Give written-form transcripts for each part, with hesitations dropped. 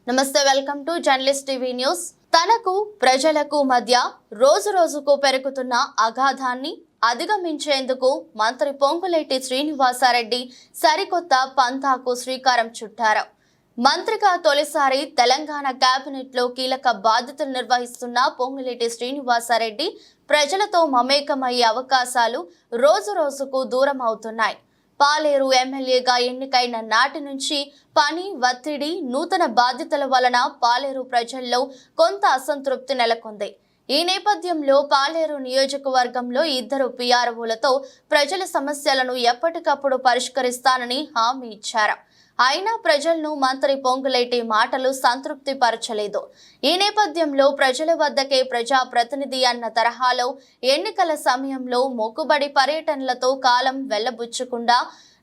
నమస్తే, welcome to journalist TV news. తనకు ప్రజలకు మధ్య రోజు రోజుకు పెరుగుతున్న అగాధాన్ని అధిగమించేందుకు మంత్రి పొంగులేటి శ్రీనివాసరెడ్డి సరికొత్త పంథాకు శ్రీకారం చుట్టారు. మంత్రిగా తొలిసారి తెలంగాణ కేబినెట్ లో కీలక బాధ్యతలు నిర్వహిస్తున్న పొంగులేటి శ్రీనివాసరెడ్డి ప్రజలతో మమేకమయ్యే అవకాశాలు రోజు రోజుకు దూరం అవుతున్నాయి. పాలేరు ఎమ్మెల్యేగా ఎన్నికైన నాటి నుంచి పని ఒత్తిడి, నూతన బాధ్యతల వలన పాలేరు ప్రజల్లో కొంత అసంతృప్తి నెలకొంది. ఈ నేపథ్యంలో పాలేరు నియోజకవర్గంలో ఇద్దరు పిఆర్ఓలతో ప్రజల సమస్యలను ఎప్పటికప్పుడు పరిష్కరిస్తానని హామీ ఇచ్చారు. అయినా ప్రజలను మంత్రి పొంగులేటి మాటలు సంతృప్తి పరచలేదు. ఈ నేపథ్యంలో ప్రజల వద్దకే ప్రజాప్రతినిధి అన్న తరహాలో ఎన్నికల సమయంలో మొక్కుబడి పర్యటనలతో కాలం వెళ్లబుచ్చకుండా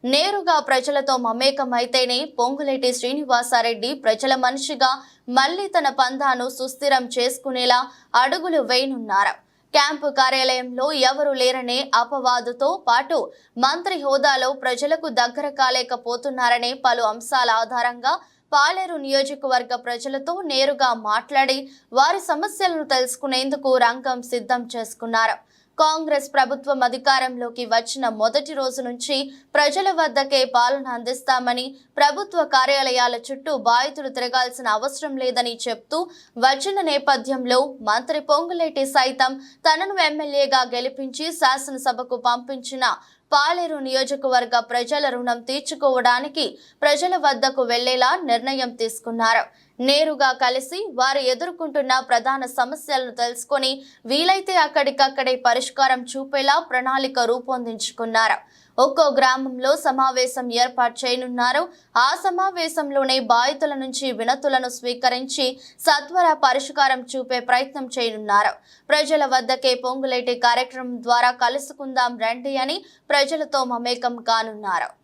నేరుగా ప్రజలతో మమేకమైతేనే పొంగులేటి శ్రీనివాసరెడ్డి ప్రజల మనిషిగా మళ్లీ తన పందాను సుస్థిరం చేసుకునేలా అడుగులు వేయనున్నారు. క్యాంపు కార్యాలయంలో ఎవరు లేరనే అపవాదుతో పాటు మంత్రి హోదాలో ప్రజలకు దగ్గర కాలేకపోతున్నారనే పలు అంశాల ఆధారంగా పాలేరు నియోజకవర్గ ప్రజలతో నేరుగా మాట్లాడి వారి సమస్యలను తెలుసుకునేందుకు రంగం సిద్ధం చేసుకున్నారు. కాంగ్రెస్ ప్రభుత్వం అధికారంలోకి వచ్చిన మొదటి రోజు నుంచి ప్రజల వద్దకే పాలన అందిస్తామని, ప్రభుత్వ కార్యాలయాల చుట్టూ బాధితులు తిరగాల్సిన అవసరం లేదని చెప్తూ వచ్చిన నేపథ్యంలో మంత్రి పొంగులేటి సైతం తనను ఎమ్మెల్యేగా గెలిపించి శాసనసభకు పంపించిన పాలేరు నియోజకవర్గ ప్రజల రుణం తీర్చుకోవడానికి ప్రజల వద్దకు వెళ్లేలా నిర్ణయం తీసుకున్నారు. నేరుగా కలిసి వారు ఎదుర్కొంటున్న ప్రధాన సమస్యలను తెలుసుకొని వీలైతే అక్కడికక్కడే పరిష్కారం చూపేలా ప్రణాళిక రూపొందించుకున్నారు. ఒక్కో గ్రామంలో సమావేశం ఏర్పాటు చేయనున్నారు. ఆ సమావేశంలోనే బాధితుల నుంచి వినతులను స్వీకరించి సత్వర పరిష్కారం చూపే ప్రయత్నం చేయనున్నారు. ప్రజల వద్దకే పొంగులేటి కార్యక్రమం ద్వారా కలుసుకుందాం రండి అని ప్రజలతో మమేకం కానున్నారు.